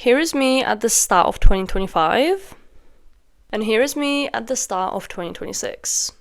Here is me at the start of 2025, and here is me at the start of 2026.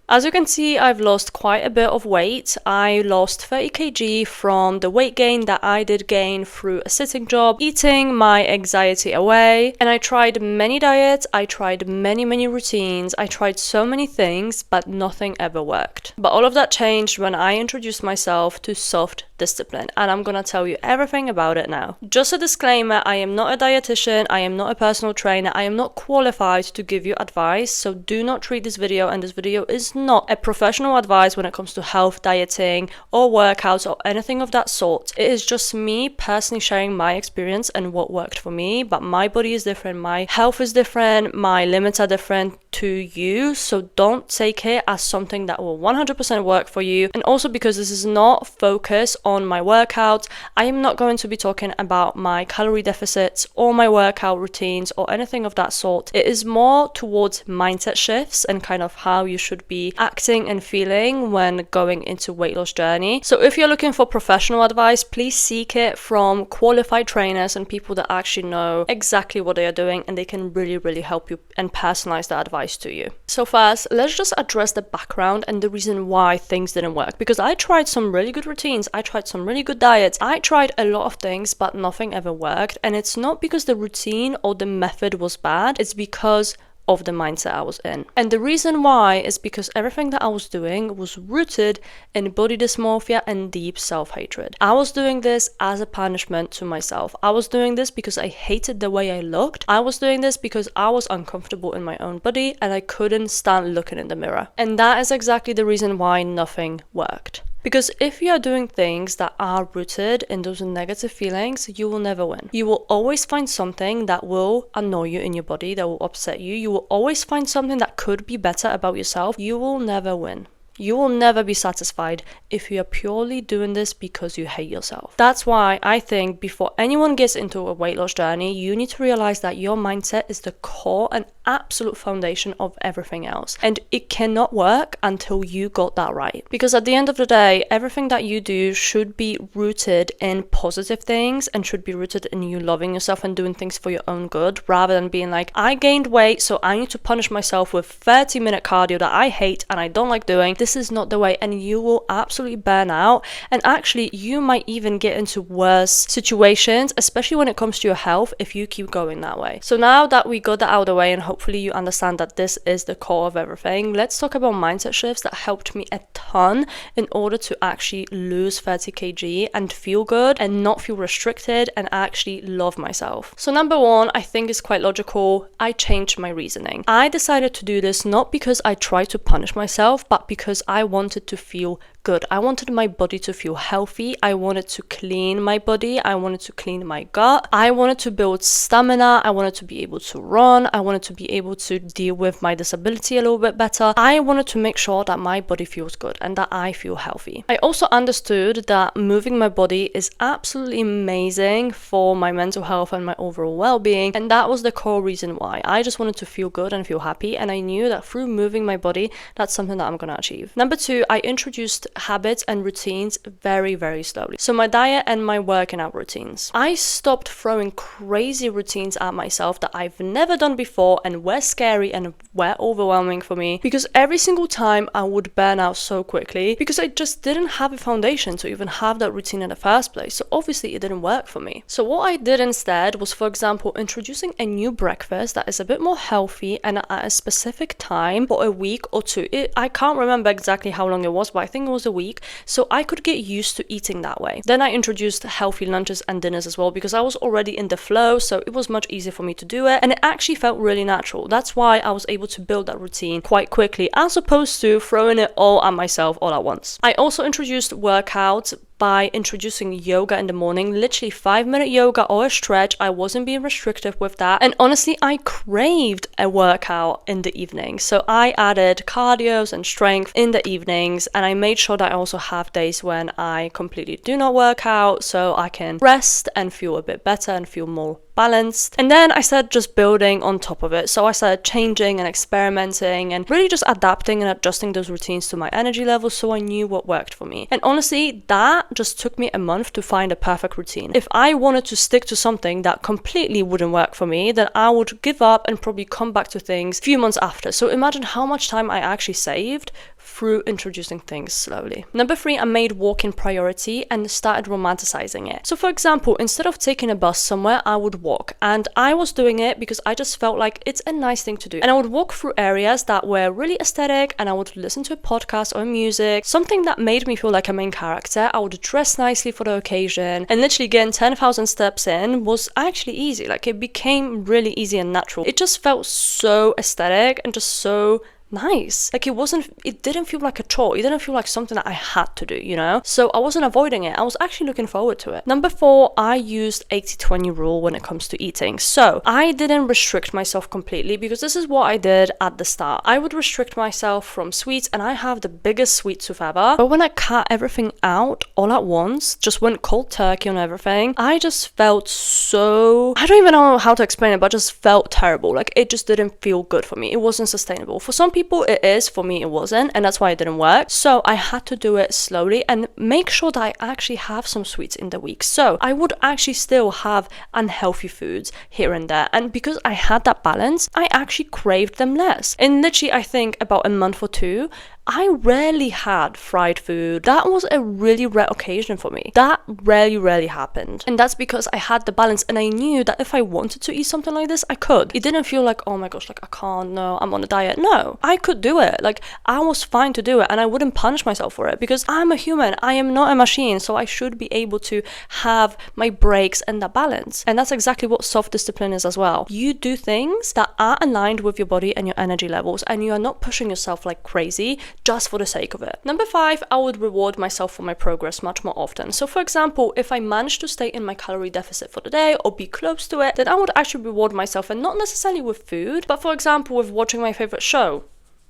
As you can see, I've lost quite a bit of weight. I lost 30 kg from the weight gain that I did gain through a sitting job, eating my anxiety away. And I tried many diets, I tried many routines, I tried so many things, but nothing ever worked. But all of that changed when I introduced myself to soft discipline, and I'm gonna tell you everything about it now. Just a disclaimer, I am not a dietitian, I am not a personal trainer, I am not qualified to give you advice, so do not treat this video, and this video is not a professional advice when it comes to health, dieting, or workouts, or anything of that sort. It is just me personally sharing my experience and what worked for me, but my body is different, my health is different, my limits are different to you, so don't take it as something that will 100% work for you. And also, because this is not focused on my workouts, I am not going to be talking about my calorie deficits or my workout routines or anything of that sort. It is more towards mindset shifts and kind of how you should be acting and feeling when going into weight loss journey. So if you're looking for professional advice, please seek it from qualified trainers and people that actually know exactly what they are doing, and they can really help you and personalize that advice to you. So first, let's just address the background and the reason why things didn't work, because I tried some really good routines, I tried some really good diets, I tried a lot of things, but nothing ever worked. And it's not because the routine or the method was bad, it's because of the mindset I was in. And the reason why is because everything that I was doing was rooted in body dysmorphia and deep self-hatred. I was doing this as a punishment to myself. I was doing this because I hated the way I looked. I was doing this because I was uncomfortable in my own body and I couldn't stand looking in the mirror. And that is exactly the reason why nothing worked. Because if you are doing things that are rooted in those negative feelings, you will never win. You will always find something that will annoy you in your body, that will upset you. You will always find something that could be better about yourself. You will never win. You will never be satisfied if you are purely doing this because you hate yourself. That's why I think before anyone gets into a weight loss journey, you need to realize that your mindset is the core and absolute foundation of everything else. And it cannot work until you got that right. Because at the end of the day, everything that you do should be rooted in positive things and should be rooted in you loving yourself and doing things for your own good, rather than being like, I gained weight, so I need to punish myself with 30-minute cardio that I hate and I don't like doing. This is not the way, and you will absolutely burn out. And actually, you might even get into worse situations, especially when it comes to your health, if you keep going that way. So now that we got that out of the way, and hopefully you understand that this is the core of everything, let's talk about mindset shifts that helped me a ton in order to actually lose 30 kg and feel good and not feel restricted and actually love myself. So number one, I think is quite logical. I changed my reasoning. I decided to do this not because I tried to punish myself, but because I wanted to feel good. I wanted my body to feel healthy. I wanted to clean my body. I wanted to clean my gut. I wanted to build stamina. I wanted to be able to run. I wanted to be able to deal with my disability a little bit better. I wanted to make sure that my body feels good and that I feel healthy. I also understood that moving my body is absolutely amazing for my mental health and my overall well-being, and that was the core reason why. I just wanted to feel good and feel happy, and I knew that through moving my body, that's something that I'm gonna achieve. Number two, I introduced habits and routines very slowly. So my diet and my working out routines. I stopped throwing crazy routines at myself that I've never done before and were scary and were overwhelming for me, because every single time I would burn out so quickly because I just didn't have a foundation to even have that routine in the first place. So obviously it didn't work for me. So what I did instead was, for example, introducing a new breakfast that is a bit more healthy and at a specific time for a week or two. I can't remember exactly how long it was, but I think it was a week, so I could get used to eating that way. Then I introduced healthy lunches and dinners as well, because I was already in the flow, so it was much easier for me to do it, and it actually felt really natural. That's why I was able to build that routine quite quickly, as opposed to throwing it all at myself all at once. I also introduced workouts by introducing yoga in the morning, literally 5-minute yoga or a stretch. I wasn't being restrictive with that, and honestly I craved a workout in the evening, so I added cardios and strength in the evenings, and I made sure that I also have days when I completely do not work out, so I can rest and feel a bit better and feel more balanced. And then I started just building on top of it. So I started changing and experimenting and really just adapting and adjusting those routines to my energy levels so I knew what worked for me. And honestly, that just took me a month to find a perfect routine. If I wanted to stick to something that completely wouldn't work for me, then I would give up and probably come back to things a few months after. So imagine how much time I actually saved through introducing things slowly. Number 3, I made walking priority and started romanticizing it. So for example, instead of taking a bus somewhere, I would walk. And I was doing it because I just felt like it's a nice thing to do. And I would walk through areas that were really aesthetic, and I would listen to a podcast or music, something that made me feel like a main character. I would dress nicely for the occasion, and literally getting 10,000 steps in was actually easy. Like, it became really easy and natural. It just felt so aesthetic and just so nice. Like, it didn't feel like a chore. It didn't feel like something that I had to do, you know? So I wasn't avoiding it. I was actually looking forward to it. Number 4, I used 80-20 rule when it comes to eating. So I didn't restrict myself completely, because this is what I did at the start. I would restrict myself from sweets, and I have the biggest sweet tooth ever. But when I cut everything out all at once, just went cold turkey on everything, I just felt so, I don't even know how to explain it, but I just felt terrible. Like, it just didn't feel good for me. It wasn't sustainable. For some people it is, for me it wasn't, and that's why it didn't work. So I had to do it slowly and make sure that I actually have some sweets in the week. So I would actually still have unhealthy foods here and there, and because I had that balance, I actually craved them less. And literally, I think about a month or two, I rarely had fried food. That was a really rare occasion for me. That rarely happened. And that's because I had the balance, and I knew that if I wanted to eat something like this, I could. It didn't feel like, oh my gosh, like I can't, no, I'm on a diet. No, I could do it. Like, I was fine to do it, and I wouldn't punish myself for it, because I'm a human. I am not a machine, so I should be able to have my breaks and that balance. And that's exactly what self-discipline is as well. You do things that are aligned with your body and your energy levels, and you are not pushing yourself like crazy just for the sake of it. Number 5, I would reward myself for my progress much more often. So for example, if I managed to stay in my calorie deficit for the day or be close to it, then I would actually reward myself, and not necessarily with food, but for example with watching my favorite show.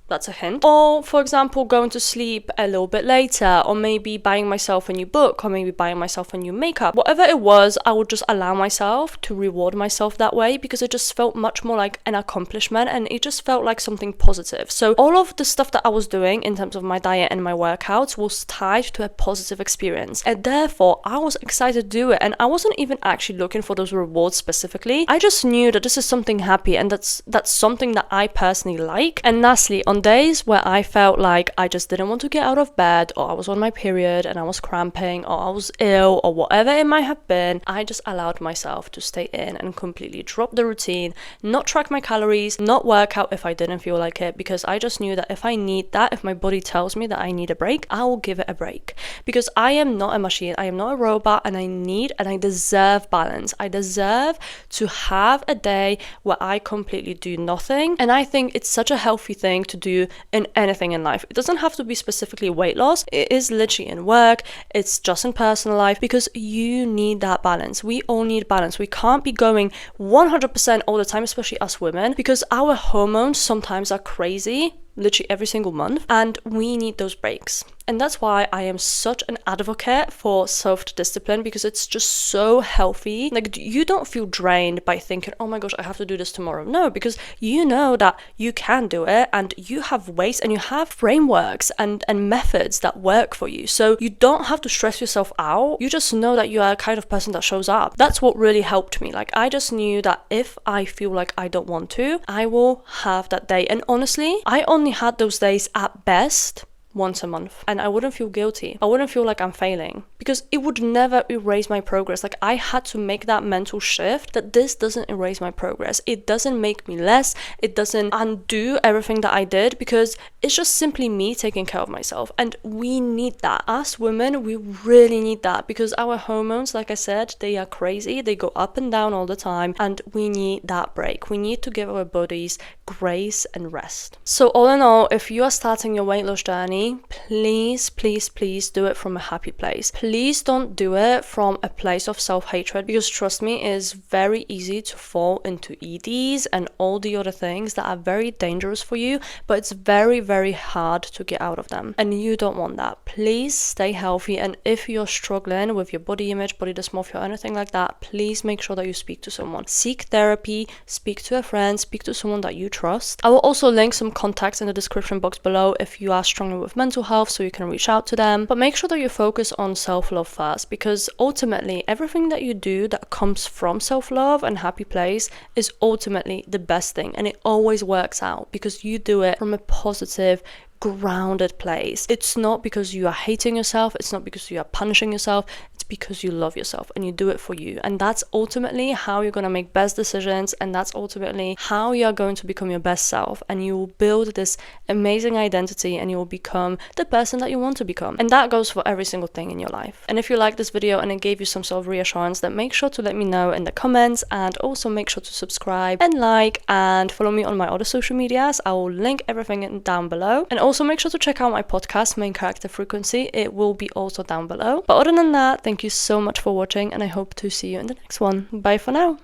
That's a hint. Or for example, going to sleep a little bit later, or maybe buying myself a new book, or maybe buying myself a new makeup. Whatever it was, I would just allow myself to reward myself that way, because it just felt much more like an accomplishment, and it just felt like something positive. So all of the stuff that I was doing in terms of my diet and my workouts was tied to a positive experience, and therefore I was excited to do it. And I wasn't even actually looking for those rewards specifically. I just knew that this is something happy, and that's something that I personally like. And lastly, on days where I felt like I just didn't want to get out of bed, or I was on my period and I was cramping, or I was ill, or whatever it might have been, I just allowed myself to stay in and completely drop the routine, not track my calories, not work out if I didn't feel like it, because I just knew that if I need that, if my body tells me that I need a break, I will give it a break, because I am not a machine, I am not a robot, and I need and I deserve balance. I deserve to have a day where I completely do nothing, and I think it's such a healthy thing to do in anything in life. It doesn't have to be specifically weight loss. It is literally in work, it's just in personal life, because you need that balance. We all need balance. We can't be going 100% all the time, especially us women, because our hormones sometimes are crazy, literally every single month, and we need those breaks. And that's why I am such an advocate for self-discipline, because it's just so healthy. Like, you don't feel drained by thinking, oh my gosh, I have to do this tomorrow. No, because you know that you can do it, and you have ways and you have frameworks and methods that work for you. So you don't have to stress yourself out. You just know that you are a kind of person that shows up. That's what really helped me. Like, I just knew that if I feel like I don't want to, I will have that day. And honestly, I only had those days at best once a month, and I wouldn't feel guilty. I wouldn't feel like I'm failing, because it would never erase my progress. Like, I had to make that mental shift that this doesn't erase my progress. It doesn't make me less. It doesn't undo everything that I did, because it's just simply me taking care of myself. And we need that. As women, we really need that, because our hormones, like I said, they are crazy. They go up and down all the time, and we need that break. We need to give our bodies grace and rest. So all in all, if you are starting your weight loss journey, me, please, please, please do it from a happy place. Please don't do it from a place of self-hatred, because trust me, it is very easy to fall into EDs and all the other things that are very dangerous for you, but it's very, very hard to get out of them, and you don't want that. Please stay healthy, and if you're struggling with your body image, body dysmorphia, or anything like that, please make sure that you speak to someone. Seek therapy, speak to a friend, speak to someone that you trust. I will also link some contacts in the description box below if you are struggling with mental health, so you can reach out to them. But make sure that you focus on self-love first, because ultimately everything that you do that comes from self-love and happy place is ultimately the best thing, and it always works out because you do it from a positive, grounded place. It's not because you are hating yourself, it's not because you are punishing yourself, it's because you love yourself and you do it for you. And that's ultimately how you're going to make best decisions, and that's ultimately how you are going to become your best self, and you will build this amazing identity and you will become the person that you want to become. And that goes for every single thing in your life. And if you like this video and it gave you some sort of reassurance, then make sure to let me know in the comments, and also make sure to subscribe and like and follow me on my other social medias. I will link everything down below, and also make sure to check out my podcast, Main Character Frequency. It will be also down below. But other than that, thank you so much for watching, and I hope to see you in the next one. Bye for now.